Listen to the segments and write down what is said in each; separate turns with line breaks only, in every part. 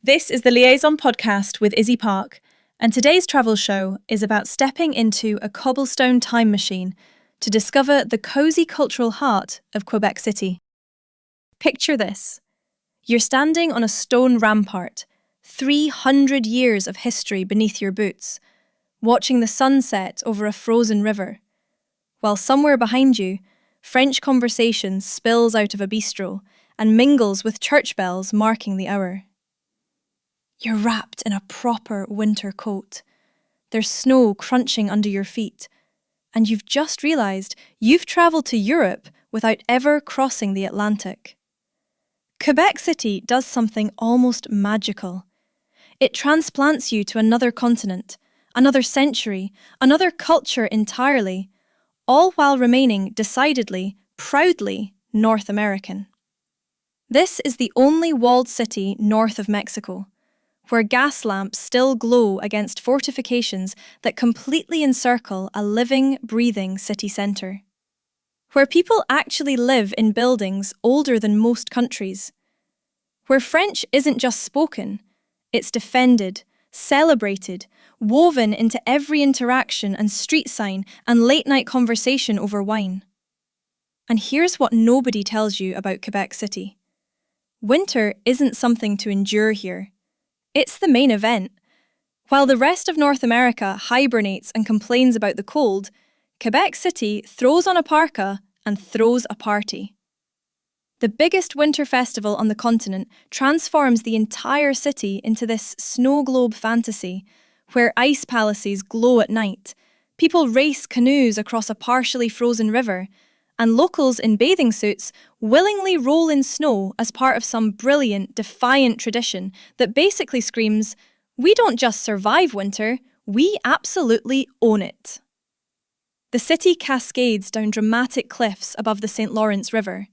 This is the Liaison podcast with Izzy Park, and today's travel show is about stepping into a cobblestone time machine to discover the cosy cultural heart of Quebec City. Picture this. You're standing on a stone rampart, 300 years of history beneath your boots, watching the sunset over a frozen river, while somewhere behind you, French conversation spills out of a bistro and mingles with church bells marking the hour. You're wrapped in a proper winter coat. There's snow crunching under your feet, and you've just realised you've travelled to Europe without ever crossing the Atlantic. Quebec City does something almost magical. It transplants you to another continent, another century, another culture entirely, all while remaining decidedly, proudly North American. This is the only walled city north of Mexico, where gas lamps still glow against fortifications that completely encircle a living, breathing city centre. Where people actually live in buildings older than most countries. Where French isn't just spoken, it's defended, celebrated, woven into every interaction and street sign and late-night conversation over wine. And here's what nobody tells you about Quebec City. Winter isn't something to endure here. It's the main event. While the rest of North America hibernates and complains about the cold, Quebec City throws on a parka and throws a party. The biggest winter festival on the continent transforms the entire city into this snow globe fantasy, where ice palaces glow at night, people race canoes across a partially frozen river, and locals in bathing suits willingly roll in snow as part of some brilliant, defiant tradition that basically screams, "We don't just survive winter, we absolutely own it." The city cascades down dramatic cliffs above the St. Lawrence River,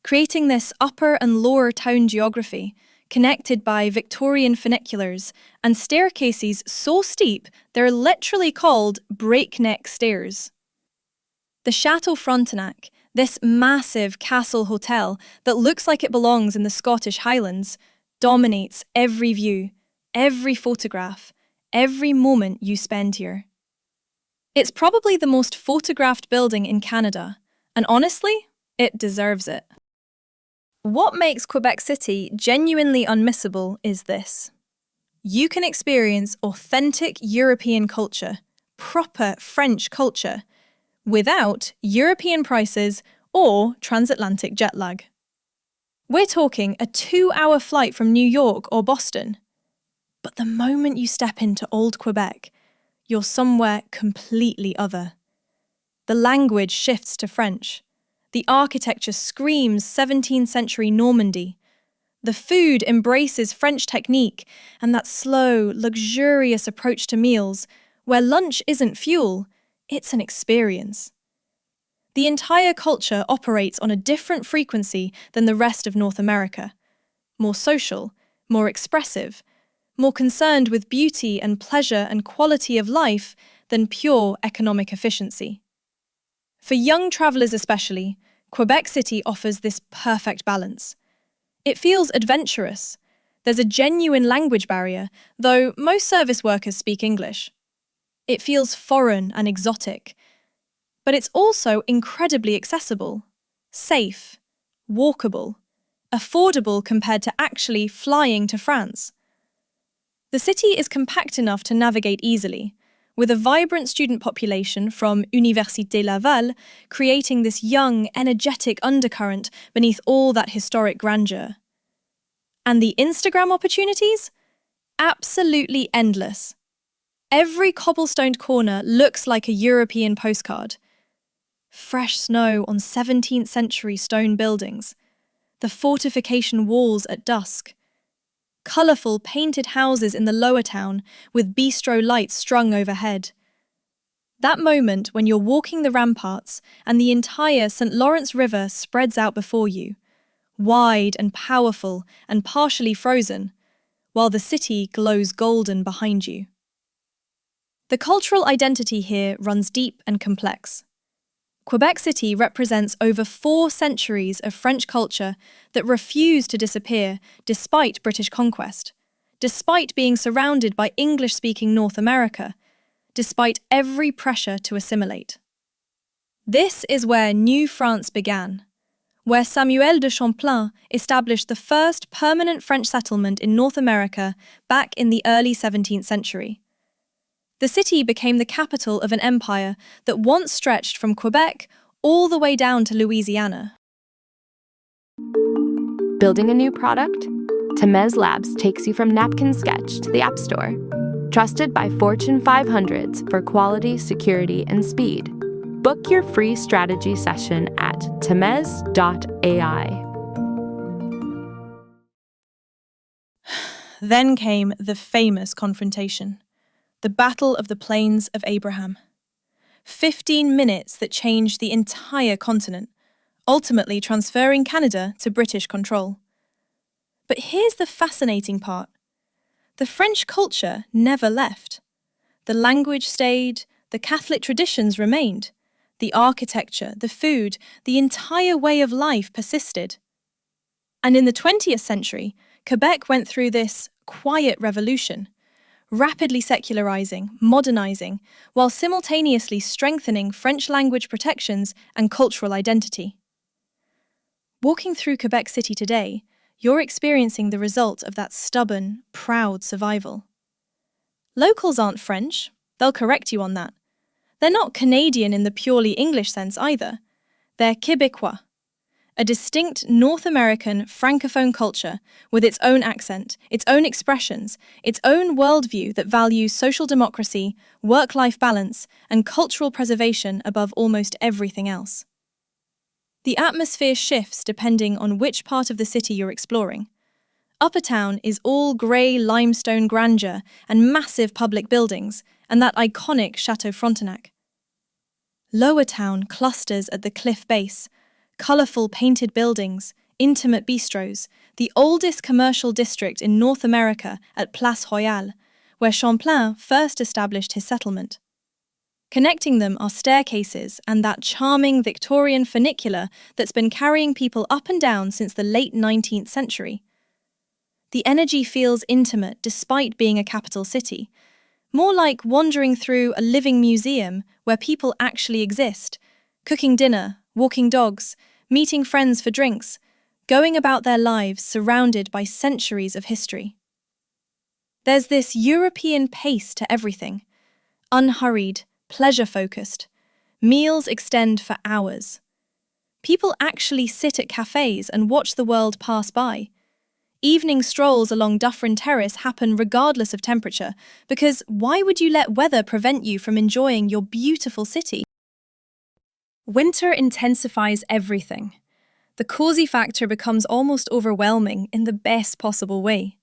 creating this upper and lower town geography, connected by Victorian funiculars and staircases so steep they're literally called breakneck stairs. The Chateau Frontenac, this massive castle hotel that looks like it belongs in the Scottish Highlands, dominates every view, every photograph, every moment you spend here. It's probably the most photographed building in Canada, and honestly, it deserves it. What makes Quebec City genuinely unmissable is this. You can experience authentic European culture, proper French culture, without European prices or transatlantic jet lag. We're talking a 2-hour flight from New York or Boston. But the moment you step into Old Quebec, you're somewhere completely other. The language shifts to French. The architecture screams 17th century Normandy. The food embraces French technique and that slow, luxurious approach to meals, where lunch isn't fuel, it's an experience. The entire culture operates on a different frequency than the rest of North America. More social, more expressive, more concerned with beauty and pleasure and quality of life than pure economic efficiency. For young travellers especially, Quebec City offers this perfect balance. It feels adventurous. There's a genuine language barrier, though most service workers speak English. It feels foreign and exotic. But it's also incredibly accessible, safe, walkable, affordable compared to actually flying to France. The city is compact enough to navigate easily, with a vibrant student population from Université Laval creating this young, energetic undercurrent beneath all that historic grandeur. And the Instagram opportunities? Absolutely endless. Every cobblestoned corner looks like a European postcard. Fresh snow on 17th century stone buildings, the fortification walls at dusk, colourful painted houses in the lower town with bistro lights strung overhead. That moment when you're walking the ramparts and the entire St. Lawrence River spreads out before you, wide and powerful and partially frozen, while the city glows golden behind you. The cultural identity here runs deep and complex. Quebec City represents over 4 centuries of French culture that refuse to disappear despite British conquest, despite being surrounded by English-speaking North America, despite every pressure to assimilate. This is where New France began, where Samuel de Champlain established the first permanent French settlement in North America back in the early 17th century. The city became the capital of an empire that once stretched from Quebec all the way down to Louisiana.
Building a new product? Temez Labs takes you from napkin sketch to the App Store. Trusted by Fortune 500s for quality, security, and speed. Book your free strategy session at temez.ai.
Then came the famous confrontation, the Battle of the Plains of Abraham. 15 minutes that changed the entire continent, ultimately transferring Canada to British control. But here's the fascinating part. The French culture never left. The language stayed, the Catholic traditions remained. The architecture, the food, the entire way of life persisted. And in the 20th century, Quebec went through this quiet revolution, rapidly secularizing, modernizing, while simultaneously strengthening French language protections and cultural identity. Walking through Quebec City today, you're experiencing the result of that stubborn, proud survival. Locals aren't French, they'll correct you on that. They're not Canadian in the purely English sense either. They're Québécois, a distinct North American francophone culture with its own accent, its own expressions, its own worldview that values social democracy, work-life balance, and cultural preservation above almost everything else. The atmosphere shifts depending on which part of the city you're exploring. Upper Town is all grey limestone grandeur and massive public buildings, and that iconic Chateau Frontenac. Lower Town clusters at the cliff base, colourful painted buildings, intimate bistros, the oldest commercial district in North America at Place Royale, where Champlain first established his settlement. Connecting them are staircases and that charming Victorian funicular that's been carrying people up and down since the late 19th century. The energy feels intimate despite being a capital city, more like wandering through a living museum where people actually exist, cooking dinner, walking dogs, meeting friends for drinks, going about their lives surrounded by centuries of history. There's this European pace to everything, unhurried, pleasure-focused. Meals extend for hours. People actually sit at cafes and watch the world pass by. Evening strolls along Dufferin Terrace happen regardless of temperature, because why would you let weather prevent you from enjoying your beautiful city? Winter intensifies everything. The cozy factor becomes almost overwhelming in the best possible way.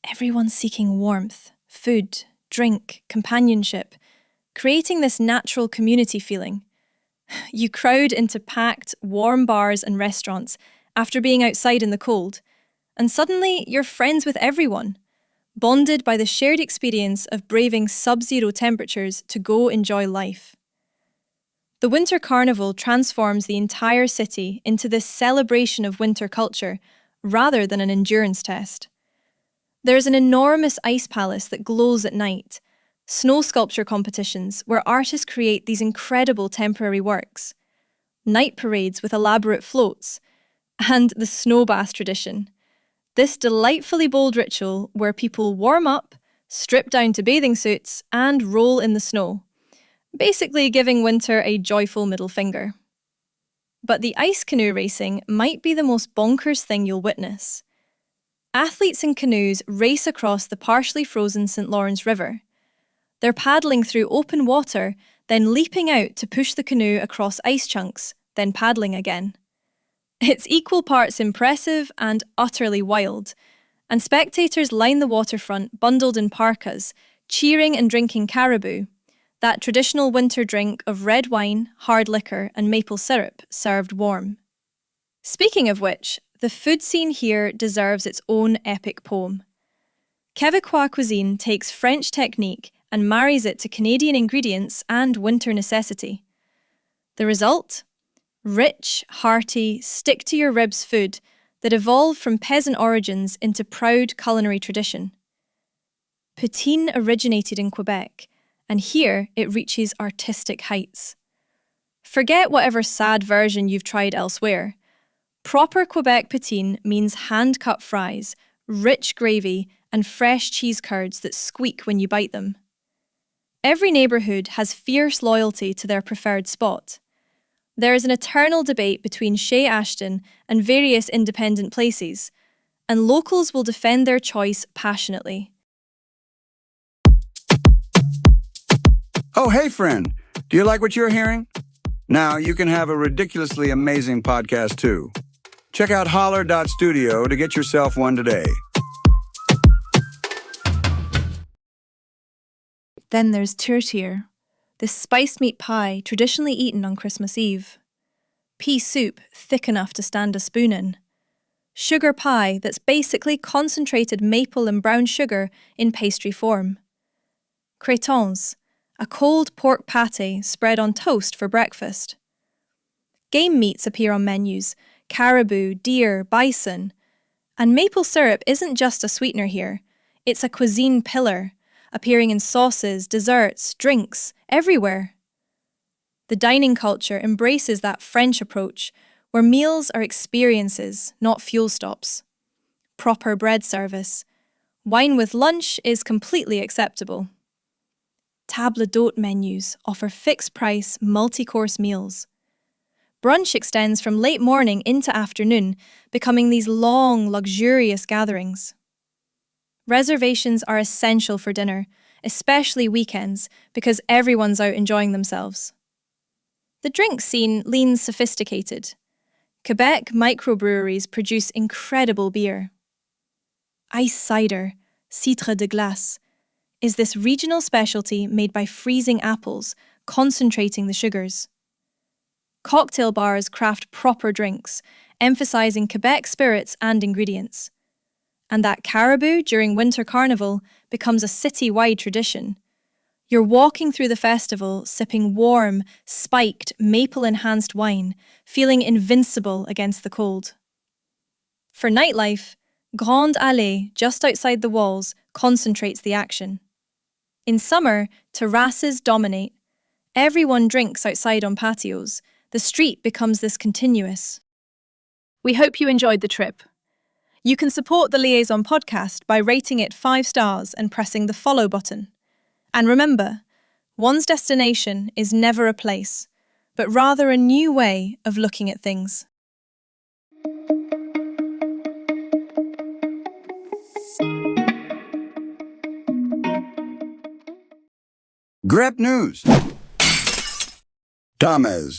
Everyone's seeking warmth, food, drink, companionship, creating this natural community feeling. You crowd into packed, warm bars and restaurants after being outside in the cold, and suddenly you're friends with everyone, bonded by the shared experience of braving sub-zero temperatures to go enjoy life. The Winter Carnival transforms the entire city into this celebration of winter culture rather than an endurance test. There's an enormous ice palace that glows at night, snow sculpture competitions where artists create these incredible temporary works, night parades with elaborate floats, and the snow bath tradition. This delightfully bold ritual where people warm up, strip down to bathing suits, and roll in the snow, basically giving winter a joyful middle finger. But the ice canoe racing might be the most bonkers thing you'll witness. Athletes in canoes race across the partially frozen St. Lawrence River. They're paddling through open water, then leaping out to push the canoe across ice chunks, then paddling again. It's equal parts impressive and utterly wild, and spectators line the waterfront bundled in parkas, cheering and drinking caribou, that traditional winter drink of red wine, hard liquor, and maple syrup served warm. Speaking of which, the food scene here deserves its own epic poem. Québécois cuisine takes French technique and marries it to Canadian ingredients and winter necessity. The result? Rich, hearty, stick-to-your-ribs food that evolved from peasant origins into proud culinary tradition. Poutine originated in Quebec, and here it reaches artistic heights. Forget whatever sad version you've tried elsewhere. Proper Quebec poutine means hand-cut fries, rich gravy, and fresh cheese curds that squeak when you bite them. Every neighbourhood has fierce loyalty to their preferred spot. There is an eternal debate between Chez Ashton and various independent places, and locals will defend their choice passionately.
Oh, hey, friend. Do you like what you're hearing? Now you can have a ridiculously amazing podcast, too. Check out holler.studio to get yourself one today.
Then there's tourtière, this spiced meat pie traditionally eaten on Christmas Eve. Pea soup thick enough to stand a spoon in. Sugar pie that's basically concentrated maple and brown sugar in pastry form. Crétons, a cold pork pâté spread on toast for breakfast. Game meats appear on menus: caribou, deer, bison. And maple syrup isn't just a sweetener here, it's a cuisine pillar, appearing in sauces, desserts, drinks, everywhere. The dining culture embraces that French approach, where meals are experiences, not fuel stops. Proper bread service. Wine with lunch is completely acceptable. Table d'hôte menus offer fixed-price, multi-course meals. Brunch extends from late morning into afternoon, becoming these long, luxurious gatherings. Reservations are essential for dinner, especially weekends, because everyone's out enjoying themselves. The drink scene leans sophisticated. Quebec microbreweries produce incredible beer. Ice cider, cidre de glace, is this regional specialty made by freezing apples, concentrating the sugars. Cocktail bars craft proper drinks, emphasizing Quebec spirits and ingredients. And that caribou during Winter Carnival becomes a city-wide tradition. You're walking through the festival, sipping warm, spiked, maple-enhanced wine, feeling invincible against the cold. For nightlife, Grande Allée, just outside the walls, concentrates the action. In summer, terraces dominate. Everyone drinks outside on patios. The street becomes this continuous. We hope you enjoyed the trip. You can support the Liaison podcast by rating it 5 stars and pressing the follow button. And remember, one's destination is never a place, but rather a new way of looking at things.
Grep News. Thomas.